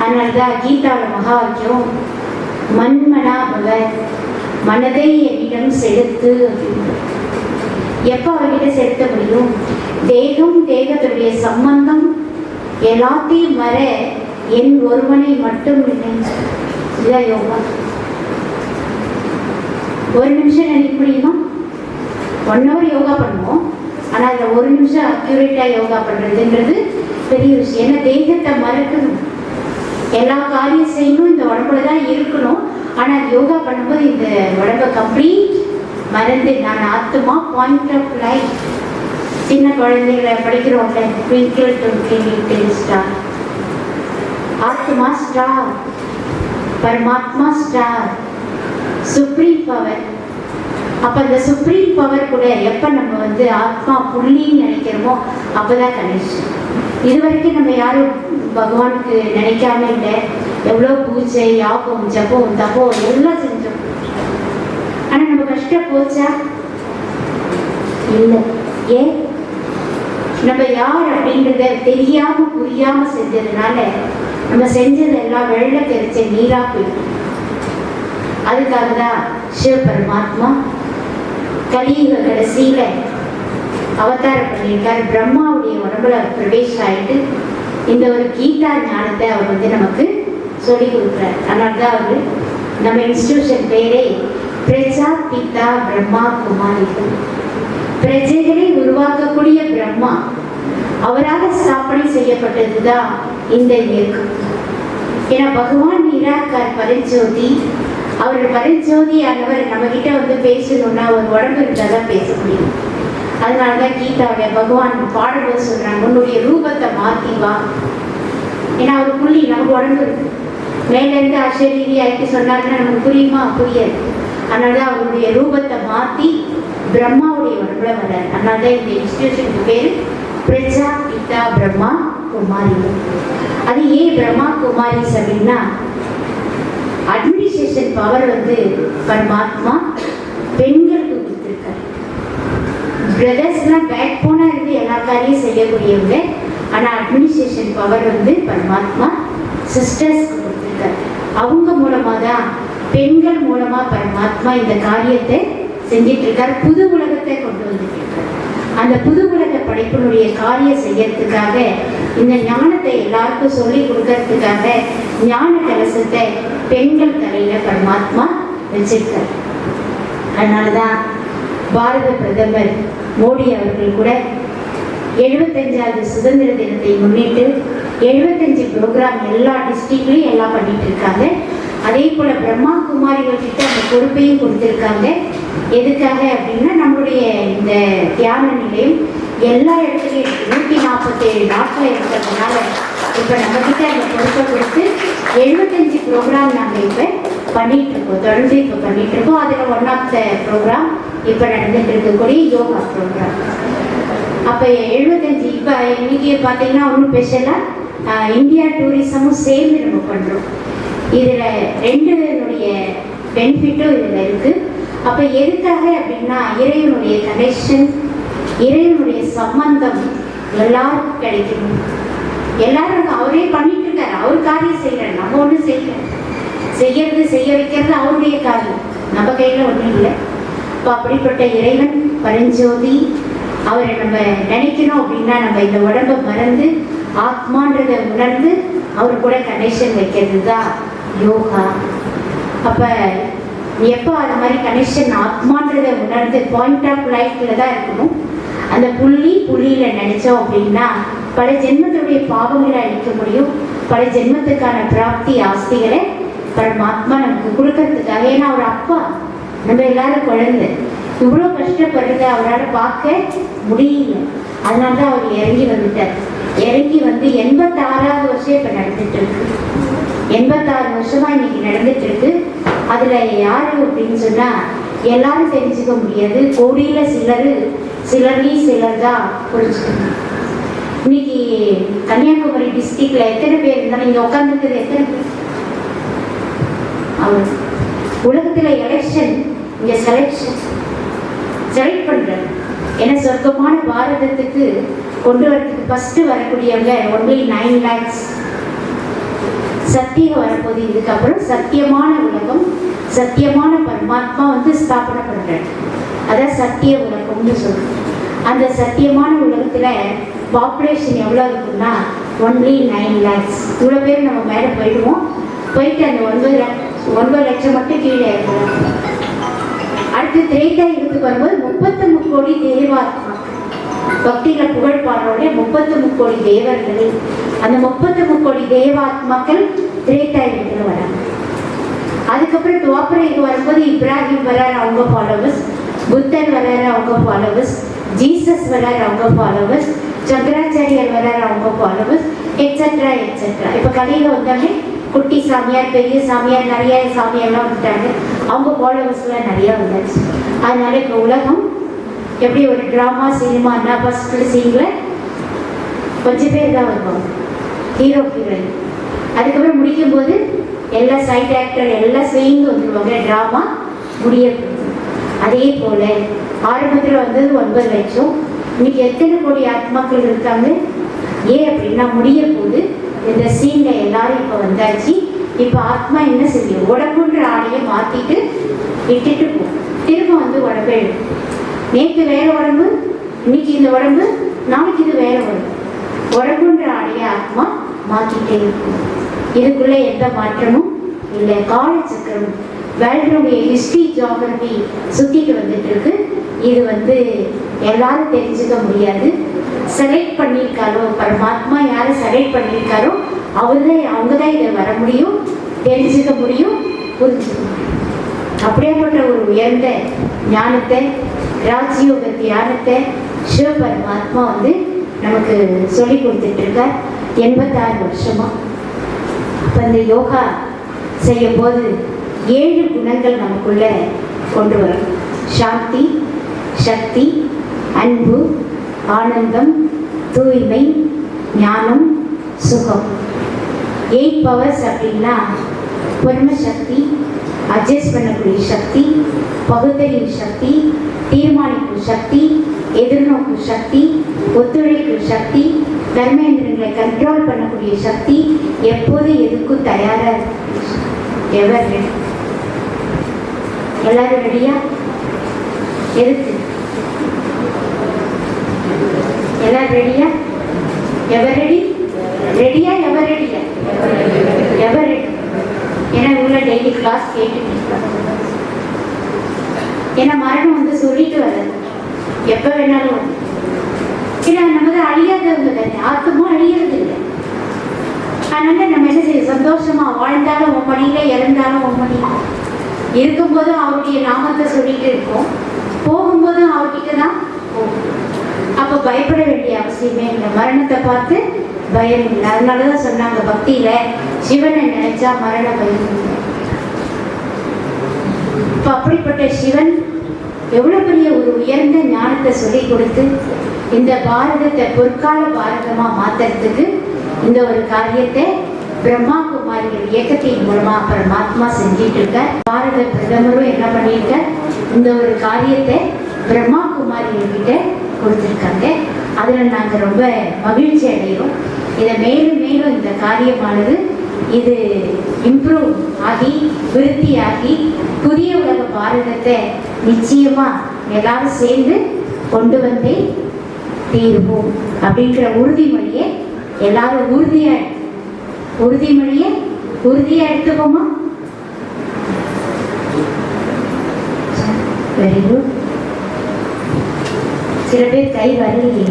S4: அதனால்தான் கீதாவில் மகா வாக்கியம் மன்மனா பவ, மனதை என்னிடம் செலுத்து அப்படின்னு. எப்போ அவர்கிட்ட செலுத்த முடியும்? தேகம் தேகத்துடைய சம்பந்தம் எல்லாத்தையும் வர என் ஒருவனை மட்டும் இதுதான் யோகா. ஒரு நிமிஷம் நினைக்க முடியுமா? 1 hour யோகா பண்ணுவோம், ஆனால் அதில் 1 நிமிஷம் அக்யூரேட்டாக யோகா பண்ணுறதுன்றது பெரிய விஷயம். ஏன்னா தேகத்தை மறக்கணும், எல்லா காரியம் செய்யணும், இந்த உடம்புல தான் இருக்கணும். ஆனால் யோகா பண்ணும்போது இந்த உடம்பை கம்ப்ளீட் மறந்து நான் ஆத்மா, பாயிண்ட் ஆஃப் லைஃப். சின்ன குழந்தைகளை படிக்கிறோம்ல, ட்விங்கிள் ட்விங்கிள் லிட்டில் ஸ்டார், ஆத்மா ஸ்டார், பரமாத்மா ஸ்டார், சுப்ரீம் பவர். அப்போ அந்த சுப்ரீம் பவர் கூட எப்போ நம்ம ஆத்மா புள்ளின்னு நினைக்கிறோமோ அப்போதான் கனெக்ஷன். இது வரைக்கும் நம்ம யாரும் பகவானுக்கு நினைக்காம இல்லை. எவ்வளோ பூஜை, யாகம், ஜபம், தபம் எல்லாம் செஞ்சோம். ஆனால் நம்ம கஷ்டம் போச்சா? இல்லை. ஏன்? நம்ம யார் அப்படின்றத தெரியாம புரியாம செஞ்சதுனால நம்ம செஞ்சதெல்லாம் வெள்ள தெரிச்ச நீரா போயிடும். அதுக்காக தான் சிவ பரமாத்மா கலியுக கடைசியில அவதாரம் பண்ணியிருக்காரு. பிரம்மாவுடைய உடம்புல பிரவேசம் ஆயிட்டு இந்த ஒரு கீதா ஞானத்தை அவர் நமக்கு சொல்லி கொடுக்குறாரு. அதனால்தான் அவரு நம்ம இன்ஸ்டிடியூஷன் பேரே பிரஜா பிதா பிரம்மா குமாரிகள். பிரஜைகளை உருவாக்கக்கூடிய பிரம்மா அவரால் ஸ்தாபனை செய்யப்பட்டதுதான் இந்த இயக்கம். ஏன்னா பகவான் நிராகார் பரஞ்சோதி. அவர் பரஞ்சோதி ஆனவர் நம்ம கிட்ட பேசணும்னா ஒரு உடம்பு இருந்தால் தான் பேச முடியும். அதனாலதான் கீதாவுடைய பகவான் பாடும்போது சொல்றாங்க, உன்னுடைய ரூபத்தை மாத்தி வா. ஏன்னா ஒரு புள்ளி நமக்கு உடம்பு இருக்கு, மேல இருந்து அசரீரி ஆயிட்டு சொன்னாருன்னா நமக்கு புரியுமா? புரியாது. அதனால அவருடைய ரூபத்தை மாற்றி பிரம்மாவுடைய உடம்புல வர்றார். அதனால தான் இந்த இன்ஸ்டிடியூஷனுக்கு பேர் பிரஜா பிதா பிரம்மா குமாரி. அது ஏன் பிரம்மா குமாரிஸ் அப்படின்னா, அட்மினிஸ்ட்ரேஷன் பவர் வந்து பரமாத்மா பெண்களுக்கு கொடுத்துருக்காரு. பிரதர்ஸ்லாம் பேக் போனா இருந்து எல்லா காரியம் செய்யக்கூடியவங்க. ஆனால் அட்மினிஸ்ட்ரேஷன் பவர் வந்து பரமாத்மா சிஸ்டர்ஸ்க்கு கொடுத்துருக்காரு. அவங்க மூலமாக தான், பெண்கள் மூலமா பரமாத்மா இந்த காரியத்தை செஞ்சிட்டு இருக்காரு. புது உலகத்தை கொண்டு வந்துட்டு இருக்காரு. அந்த புது உலக படைப்பினுடைய காரியம் செய்யறதுக்காக, இந்த ஞானத்தை எல்லாருக்கும் சொல்லி கொடுக்கறதுக்காக ஞான கலசத்தை பெண்கள் தலையில பரமாத்மா வச்சிருக்காரு. அதனாலதான் பாரத பிரதமர் மோடி அவர்கள் கூட 75வது சுதந்திர தினத்தை முன்னிட்டு 75 ப்ரோக்ராம் எல்லா டிஸ்ட்ரிக்ட்லையும் எல்லாம் பண்ணிட்டு இருக்காங்க. அதே போல பிரம்மா குமாரிகள் கிட்ட அந்த பொறுப்பையும் கொடுத்துருக்காங்க. எதுக்காக அப்படின்னா, நம்மளுடைய இந்த தியான நிலையம் எல்லா இடத்துலையும் 147 நாட்டில் இருக்கிறதுனால இப்போ நம்ம கிட்ட அந்த பொறுப்பை கொடுத்து 75 ப்ரோக்ராம் நாங்கள் இப்போ பண்ணிட்டு இருக்கோம். தொடர்ந்து இப்போ பண்ணிட்டு இருக்கோம். அதில் ஒன் ஆஃப் த ப்ரோக்ராம் இப்போ நடந்துட்டு இருக்கக்கூடிய யோகா ப்ரோக்ராம். அப்போ 75 இப்போ இன்னைக்கு பார்த்தீங்கன்னா ஒன்றும் ஸ்பெஷலாக இந்தியா டூரிசமும் சேர்ந்து நம்ம பண்ணுறோம். இதில் ரெண்டுடைய பெனிஃபிட்டும் இதில் இருக்குது. அப்போ எதுக்காக அப்படின்னா, இறைவனுடைய கனெக்ஷன், இறைவனுடைய சம்பந்தம் எல்லாருக்கும் கிடைக்கணும். எல்லாரும் அவரே பண்ணிட்டு இருக்காரு. அவர் காரியம் செய்கிறார், நம்ம ஒன்றும் செய்யறது செய்ய வைக்கிறது அவருடைய காரியம், நம்ம கையில் ஒன்றும் இல்லை. இப்போ அப்படிப்பட்ட இறைவன் பரஞ்சோதி, அவரை நம்ம நினைக்கணும் அப்படின்னா நம்ம இந்த உடம்பை மறந்து ஆத்மான்றதை உணர்ந்து அவர் கூட கனெக்ஷன் வைக்கிறது தான் யோகா. அப்போ எப்போ அது மாதிரி கனெக்ஷன் ஆத்மான்றதை உணர்ந்து பாயிண்ட் ஆஃப் லைஃப்ல தான் இருக்கணும். அந்த புள்ளியில் நினைச்சோம் அப்படின்னா பல ஜென்மத்துடைய பாவங்களை அழிக்க முடியும். பல ஜென்மத்துக்கான பிராப்தி ஆஸ்திகளை பரமாத்மா நமக்கு கொடுக்கறதுக்காக. ஏன்னா அவர் அப்பா, நம்ம எல்லாரும் குழந்தை, இவ்வளோ கஷ்டப்படுறத அவரால் பார்க்க முடியல. அதனால தான் அவர் இறங்கி வந்துட்டார். இறங்கி வந்து 86வது வருஷம் இப்போ நடந்துட்டு இருக்கு. 86 வருஷமா இன்னைக்கு நடந்துட்டு இருக்கு. அதுல யாரு அப்படின்னு சொன்னா எல்லாரும் தெரிஞ்சுக்க முடியாது. கோடியில சிலர்லையும் சிலர் தான் புரிஞ்சுக்கணும். இன்னைக்கு கன்னியாகுமரி டிஸ்ட்ரிக்ட்ல எத்தனை பேர் இருந்தாலும் இங்க உட்காந்துருக்குது எத்தனை பேர்? அவர் உலகத்துல எலெக்ஷன், இங்க செலக்ட் பண்றாரு. ஏன்னா சொர்க்கமான பாரதத்துக்கு கொண்டு வரதுக்கு ஃபர்ஸ்ட் வரக்கூடியவங்க ஒன்லி 9 lakhs. சத்தியம் வரப்போது. இதுக்கப்புறம் சத்தியமான உலகம், சத்தியமான பரமாத்மா வந்து ஸ்தாபனை பண்றாரு. அதான் சத்திய உலகம்னு சொல்றோம். அந்த சத்தியமான உலகத்துல பாப்புலேஷன் எவ்வளவு இருக்குன்னா ஒன்லி 9 lakhs. இவ்வளோ பேர் நம்ம மேலே போயிடுவோம். போயிட்டு அந்த 9 லட்சம் மட்டும் கீழே இருக்கலாம். அடுத்து திரேதா யுகத்துக்கு வரும்போது 33 கோடி தேவாத்மா, பக்தியில புகழ் பாடுறோட 33 கோடி தேவர்கள். அந்த 33 கோடி தேவாத்மாக்கள் திரேதா யுகத்துல வராங்க. அதுக்கப்புறம் துவாபர யுகம் வரும்போது இப்ராஹிம் வராரு, அவங்க ஃபாலோவர்ஸ். புத்தர் வராரு, அவங்க ஃபாலோவர்ஸ். ஜீசஸ் வராரு, அவங்க ஃபாலோவர்ஸ். சங்கராச்சாரியர் வராரு, அவங்க ஃபாலோவர்ஸ், எக்ஸெட்ரா எக்ஸெட்ரா. இப்போ கலையில வந்தாலே குட்டி சாமியார், பெரிய சாமியார், நிறைய சாமியார்லாம் வந்துட்டாங்க. அவங்க ஃபாலோவர்ஸ்லாம் நிறைய வந்துச்சு. அதனால இப்போ உலகம் எப்படி ஒரு ட்ராமா சினிமான்னா ஃபர்ஸ்ட் சீனில் கொஞ்சம் பேர் தான் வருவாங்க, ஹீரோ ஹீரோயின். அதுக்கப்புறம் முடிக்கும்போது எல்லா சைட் ஆக்டர் எல்லாம் சேர்ந்து வந்துடுவாங்க, ட்ராமா முடிய. அதே போல ஆரம்பத்தில் வந்தது 9 லட்சம். இன்னைக்கு எத்தனை கோடி ஆத்மாக்கள் இருக்காங்க? ஏன் அப்படின்னா முடிய போது இந்த சீன்ல எல்லாரும் இப்போ வந்தாச்சு. இப்போ ஆத்மா என்ன செய்யும்? உடம்புன்ற ஆடையை மாற்றிட்டு இட்டுட்டு போகும். திரும்ப வந்து உடம்பு எழுடும். நேற்று வேற உடம்பு, இன்னைக்கு இந்த உடம்பு, நாளைக்கு இது வேற உடம்பு. உடம்புன்ற ஆடையை ஆத்மா மாற்றிட்டே இருக்கும். இதுக்குள்ள எந்த மாற்றமும் இல்லை. காலச்சக்கரம் வேர்ல்டுடைய ஹிஸ்டரி ஜியோகிரபி சுத்திட்டு வந்துட்டு இருக்கு. இது வந்து எல்லாரும் தெரிஞ்சுக்க முடியாது. செலக்ட் பண்ணியிருக்காரோ பரமாத்மா, யாரை செலக்ட் பண்ணியிருக்காரோ அவங்க தான் இதை வர முடியும், தெரிஞ்சுக்க முடியும், புரிஞ்சுக்க முடியும். அப்படியேப்பட்ட ஒரு உயர்ந்த ஞானத்தை, ராஜயோக தியானத்தை சிவ பரமாத்மா வந்து நமக்கு சொல்லி கொடுத்துட்டு இருக்கார் 86 வருஷமா. அப்போ இந்த யோகா செய்யும் போது 7 குணங்கள் நமக்குள்ள கொண்டு வரணும். சாந்தி, சக்தி, அன்பு, ஆனந்தம், தூய்மை, ஞானம், சுகம். 8 பவர்ஸ் அப்படின்னா பொறுமை சக்தி, அட்ஜஸ்ட் பண்ணக்கூடிய சக்தி, பகுத்தறிவு சக்தி, தீர்மானிக்கும் சக்தி, எதிர்நோக்கும் சக்தி, ஒத்துழைக்கும் சக்தி, கர்மேந்திரங்களை கண்ட்ரோல் பண்ணக்கூடிய சக்தி, எப்போது எதுக்கும் தயாராக எவர் ரெடி? எல்லாரும் ரெடியா? எதுக்கு எல்லாரும் ரெடியா? எவர் ரெடி? ரெடியா? எவர் ரெடியா? எவர் ரெடி? ஏன்னா உள்ள டெய்லி கிளாஸ் கேட்டுட்டு, ஏன்னா மரணம் வந்து சொல்லிட்டு வர்றது எப்ப வேணாலும். ஏன்னா நம்ம தான் அழியாதவங்க தானே, ஆத்மா அழியறது இல்லை. அதனால நம்ம என்ன செய்ய, சந்தோஷமா வாழ்ந்தாலும் உன் மணியில, இறந்தாலும் உன் மணியில. இருக்கும்போதும் அவருடைய நாமத்தை சொல்லிட்டு இருக்கோம், போகும்போதும் அவர்கிட்ட தான் போகும். அப்ப பயப்பட வேண்டிய அவசியமே இல்லை. மரணத்தை பார்த்து பயம் இல்லை. அதனாலதான் சொன்னாங்க பக்தியில, சிவனை நினைச்சா மரண பயம் இல்லை. இப்ப அப்படிப்பட்ட சிவன் எவ்வளவு பெரிய ஒரு உயர்ந்த ஞானத்தை சொல்லி கொடுத்து இந்த பாரதத்தை பொற்கால பாரதமா மாத்துறதுக்கு இந்த ஒரு காரியத்தை பிரம்மா குமாரிகள் இயக்கத்தின் மூலமா பரமாத்மா செஞ்சிட்டு இருக்க. பாரத பிரதமரும் என்ன பண்ணியிருக்க, இந்த ஒரு காரியத்தை பிரம்மா குமாரிகள் கிட்ட கொடுத்துருக்காங்க. அதுல நாங்க ரொம்ப மகிழ்ச்சி அடைகிறோம். இதை மேலும் மேலும் இந்த காரியமானது இது இம்ப்ரூவ் ஆகி விருத்தியாகி புதிய உலக பாரதத்தை நிச்சயமா எல்லாரும் சேர்ந்து கொண்டு வந்தே தீர்வோம் அப்படின்ற உறுதிமொழியை எல்லாரும் உறுதிமொழியை உறுதியா எடுத்துக்கோமா. Very good. சில பேர் கை வரலையே.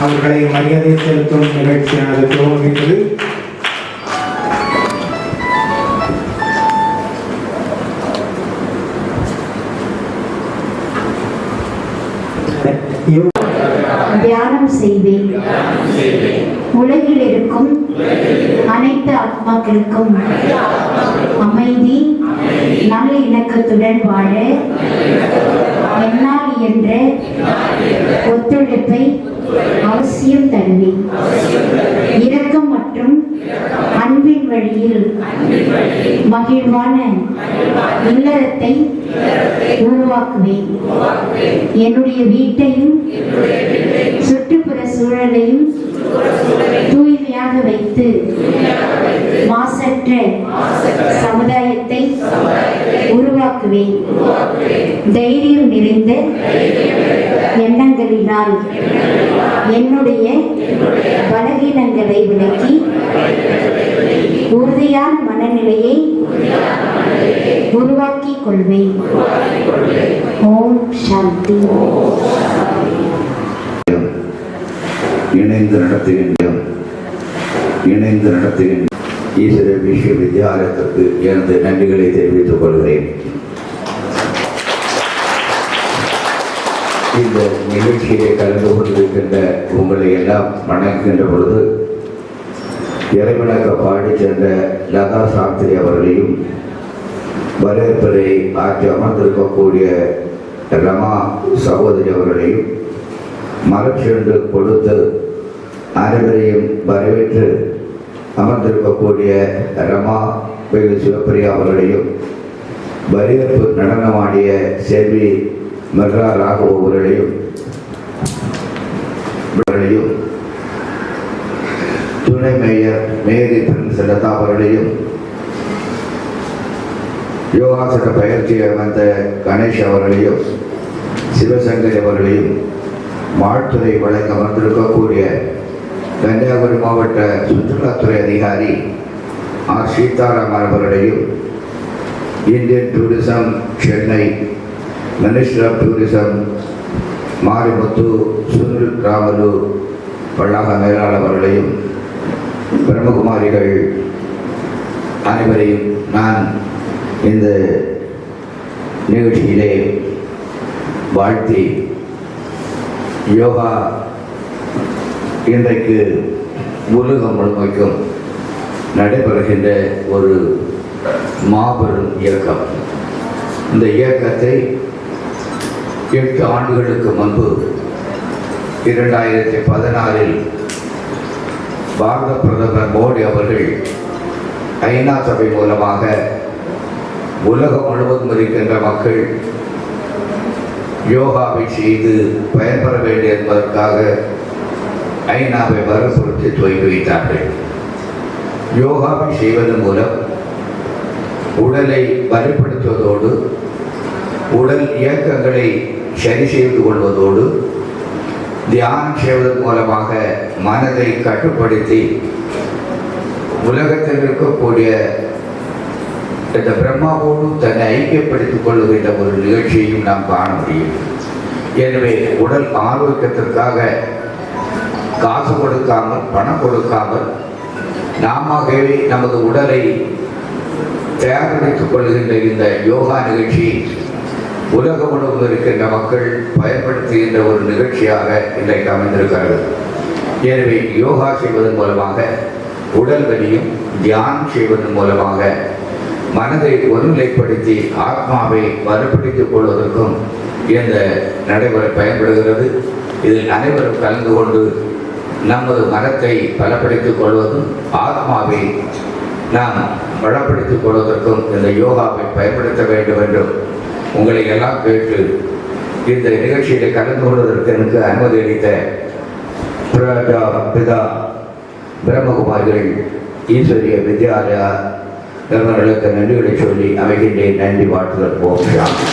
S5: அவர்களை மரியாதை செலுத்தும் நிகழ்ச்சியானது துவங்குகிறது.
S4: தியானம் செய்வேன். உலகில் இருக்கும் அனைத்து ஆத்மாக்களுக்கும் அமைதி, நல்ல இணக்கத்துடன் வாழ என்னால் என்ற ஒத்துழைப்பை அவசியம் தருவேன். இரக்கம் மற்றும் அன்பின் வழியில் மகிழ்வான இல்லறத்தை உருவாக்குவேன். என்னுடைய வீட்டையும் சுற்றுப்புற சூழலையும் தூய்மையாக வைத்து மாசற்ற சமுதாயத்தை உருவாக்குவேன். தைரியம் நிறைந்த எண்ணங்களினால் என்னுடைய பலவீனங்களை விளக்கி உறுதியான மனநிலையை உருவாக்கிக் கொள்வேன். ஓம் சாந்தி.
S6: இணைந்து நடத்துகின்ற ஈஸ்வர விஸ்வவித்யாலயத்திற்கு எனது நன்றிகளை தெரிவித்துக் கொள்கிறேன். இந்த நிகழ்ச்சியை கலந்து கொண்டிருக்கின்ற உங்களை எல்லாம் வணங்குகின்ற பொழுது இறைவணக்க பாடி சென்ற லதா சாஸ்திரி அவர்களையும் வரவேற்பரை ஆற்றி அமர்ந்திருக்கக்கூடிய ரமா சகோதரி அவர்களையும் மலர்ச்சென்று கொடுத்து அனைவரையும் வரவேற்று அமர்ந்திருக்கக்கூடிய ரமா சிவப்பிரியா அவர்களையும் வரவேற்பு நடனமாடிய செல்வி மர்ரா ராகவ் அவர்களையும் துணை மேயர் மேரி பிரின்ஸ் லதா அவர்களையும் யோகாசன பயிற்சியை வந்த கணேஷ் அவர்களையும் சிவசங்கரி அவர்களையும் வாழ்த்துறை வழங்க வந்திருக்கக்கூடிய கன்னியாகுமரி மாவட்ட சுற்றுலாத்துறை அதிகாரி ஆர் சீதாராமன் அவர்களையும் Indian tourism Chennai minister of tourism Marimuthu Sunil Ramalu வளாக மேலாளர் அவர்களையும் பிரம்மகுமாரிகள் அனைவரையும் நான் இந்த நிகழ்ச்சியிலே வாழ்த்தி, யோகா இன்றைக்கு உலகம் முழுமைக்கும் நடைபெறுகின்ற ஒரு மாபெரும் இயக்கம். இந்த இயக்கத்தை 8 ஆண்டுகளுக்கு முன்பு 2016 பாரத பிரதமர் மோடி அவர்கள் ஐநா சபை மூலமாக உலகம் முழுவதும் இருக்கின்ற மக்கள் யோகாவை செய்து பயன்பெற வேண்டும் என்பதற்காக ஐநாவை வற்புறுத்தி துவங்கி வைத்தார்கள். யோகாவை செய்வதன் மூலம் உடலை வலுப்படுத்துவதோடு உடல் இயக்கங்களை சரி செய்து கொள்வதோடு தியானம் செய்வதன் மூலமாக மனதை கட்டுப்படுத்தி உலகத்தில் இருக்கக்கூடிய இந்த பிரம்மாவோடு தன்னை ஐக்கியப்படுத்திக் கொள்ளுகின்ற ஒரு நிகழ்ச்சியையும் நாம் காண முடியும். எனவே உடல் ஆரோக்கியத்திற்காக காசு கொடுக்காமல் பணம் கொடுக்காமல் நாமவே நமது உடலை தயார்படுத்திக் கொள்கின்ற இந்த யோகா நிகழ்ச்சி உலகம் முழுவதும் இருக்கின்ற மக்கள் பயன்படுத்துகின்ற ஒரு நிகழ்ச்சியாக இன்றைக்கு அமைந்திருக்கிறது. எனவே யோகா செய்வதன் மூலமாக உடல் வலியும் தியானம் செய்வதன் மூலமாக மனதை ஒருநிலைப்படுத்தி ஆத்மாவை வலுப்படுத்திக் கொள்வதற்கும் இந்த நடைமுறை பயன்படுகிறது. இதில் அனைவரும் கலந்து கொண்டு நமது மனத்தை பலப்படுத்திக் கொள்வதும் ஆத்மாவை நாம் பலப்படுத்திக் கொள்வதற்கும் இந்த யோகாவை பயன்படுத்த வேண்டும் என்றும் உங்களை எல்லாம் கேட்டு இந்த நிகழ்ச்சியில் கலந்து கொள்வதற்கு எனக்கு அனுமதி அளித்த பிதா பிரம்மகுமாரிகள் ஈஸ்வரிய வித்யாலயா நிறுவனங்களுக்கு நன்றிகளை சொல்லி அமைகின்றேன். நன்றி, வாழ்த்துதல். ஓம் சாந்தி.